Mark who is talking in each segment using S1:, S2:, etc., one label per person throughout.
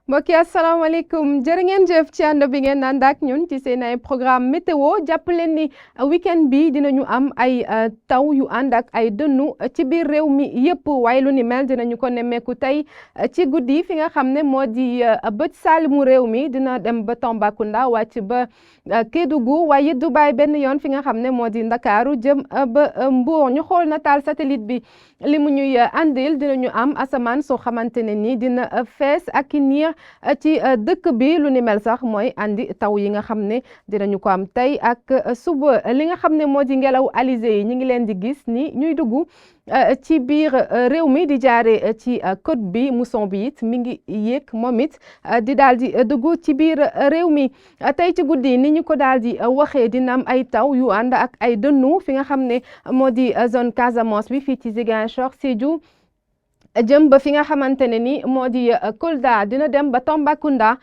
S1: mbokk yi asalaamaaleykum jërë ngeen jëf ci ànd bi ngeen ànd ak ñun ci seen ay programme météo jàpp leen ni weekend bi dinañu am ay taw yu ànd ak ay dënnu ci biir réew mi yëpp waaye lu ni mel dinañu ko nemmeeku tey ci guddi fi nga xam ne moo di bët saalimu réew mi dina dem ba Tambacounda wàcc ba Kédougou waaye du bàyyi benn yoon fi nga xam ne moo di Ndakaaru jëm ba Mbour ñu xool nataal satellite bi li mu ñuy andil dinañu am asamaan soo xamante ne ni dina fees ak niir ci dëkk bi lu ni mel sax mooy andi taw yi nga xam ne dinañu ko am tey ak suba li nga xam ne moo di ngelaw alizé yi ñu ngi leen di gis ni ñuy dugg ci biir réew mi di jaare ci côte bi mousson bi it mi ngi yéeg moom it di daal di dugg ci biir réew mi tey ci guddi ni ñu ko daal di waxee dina am ay taw yu ànd ak ay dënnu fi nga xam ne moo di zone Casamance bi fii ci Ziguinchor Sédhiou jëm ba fi nga xamante ne ni moo di Kolda dina dem ba Tambacounda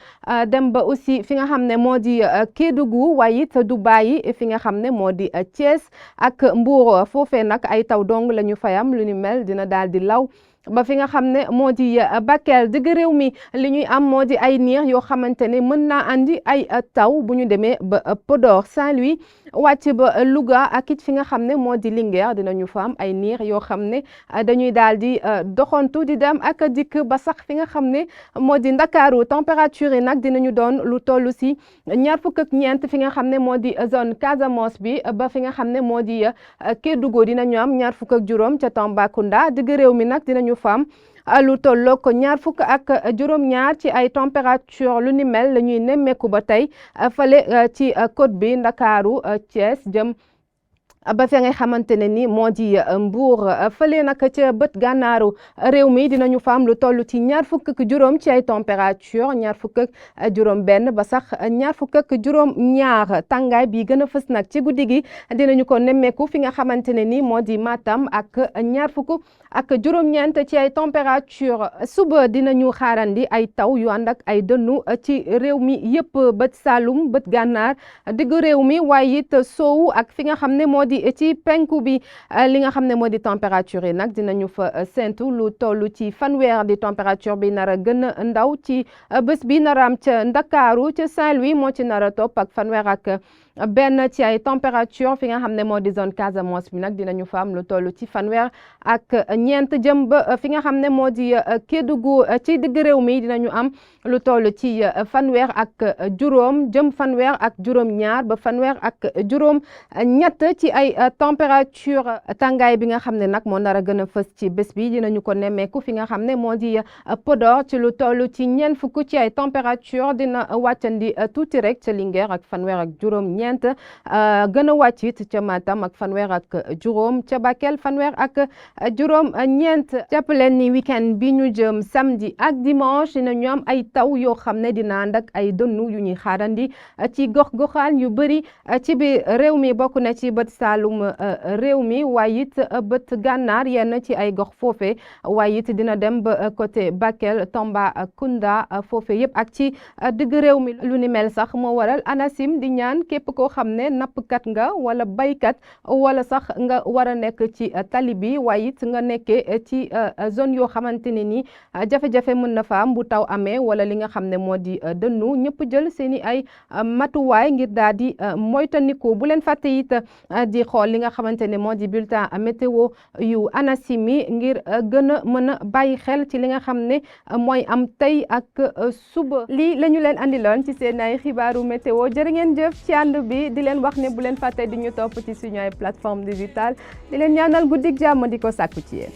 S1: dem ba aussi fi nga xam ne moo di Kédougou waaye it du bàyyi fi nga xam ne moo di Thiès ak Mbour foofee nag ay taw dong la ñu fayam lu ni mel dina daal di law ba fi nga xam ne moo di Bakel digg réew mi li ñuy am moo di ay niir yoo xamante ne mën naa andi ay taw bu ñu demee ba Podor Saint-Louis wàcc ba Louga ak it fi nga xam ne moo di Linguère dinañu fa am ay niir yoo xam ne dañuy daal di doxantu di dem ak dikk ba sax fi nga xam ne moo di Ndakaaru température yi nag dinañu doon lu toll si ñaar fukk ak ñeent fi nga xam ne moo di zone Casamance bi ba fi nga xam ne moo di Kédougou dinañu am ñaar fukk ak juróom ca Tambacounda digg réew mi nag dinañu fam lu tolloog ko ñaar fukk ak juróom-ñaar ci ay température lu ni mel la ñuy nemmeeku ba tey fale ci côte bi Ndakaaru Thiès jëm ba fi nga xamante ne ni moo di Mbour fële nag ca bët gànnaaru réew mi dinañu fa am lu toll ci ñaar fukk ak juróom ci ay température ñaar fukk ak juróom benn ba sax ñaar fukk ak juróom ñaar tàngaay bi gën a fës nag ci guddi gi dinañu ko nemmeeku fi nga xamante ne ni moo di Matam ak ñaar fukk ak juróom-ñeent ci ay température suba dinañu xaarandi ay taw yu ànd ak ay dënnu ci réew mi yëpp bët Saalum bët gànnaar diggu réew mi waaye it soowu ak fi nga xam ne moo di ci penku bi li nga xam ne moo di température yi nag dinañu fa séntu lu toll ci fanweer di température bi nar a gën a ndaw ci bés bi nar a am ca Ndakaaru ca Saint-Louis moo ci nar a topp ak fanweer ak benn ci ay température fi nga xam ne moo di zone Casamance bi nag dinañu fa am lu toll ci fanweer ak ñeent jëm ba fi nga xam ne moo di Kédougou ci digg réew mi dinañu am lu toll ci fanweer ak juróom jëm fanweer ak juróom ñaar ba fanweer ak juróom ñett ci ay température tàngaay bi nga xam ne nag moo nar a gën a fës ci bés bi dinañu ko nemmeeku fi nga xam ne moo di Podor ci lu toll ci ñeent fukk ci ay température dina wàccandi tuuti rek ca Linguère ak fanweer ak juróom ñeent gën a wàcc it ca Matam ak fanweer ak juróom ca Bakel fanweer ak juróom ñeent jàpp leen ni weekend bi ñu jëm samedi ak dimanche dinañu am ay taw yoo xam ne dina ànd ak ay dënnu yu ñuy xaarandi ci gox-goxaan yu bëri ci biir réew mi bokk na ci bët Saalum réew mi waaye it bët gànnaar yenn ci ay gox foofe waaye it dina dem ba côté Bakel Tambacounda foofe yëpp ak ci digg réew mi lu ni mel sax moo waral ANACIM di ñaan képp koo xam ne nappkat nga wala baykat wala sax nga war a nekk ci tali bi waaye it nga nekkee ci zone yoo xamante ne ni jafe-jafe mën na fa am bu taw amee wala li nga xam ne moo di dënnu ñëpp jël seeni ay matuwaay ngir daal di moytandiku bu leen fàtte it di xool li nga xamante ne moo di bulletin météo yu ANACIM yi ngir gën a mën a bàyyi xel ci li nga xam ne mooy am tey ak suba lii la ñu leen andiloon ci seen ay xibaaru météo jërë ngeen jëf ci ànd bi di leen wax ne bu leen fàtte di ñu topp ci suñu ay plateforme digitale di leen ñaanal guddik jàmm di ko sàkku ci yéen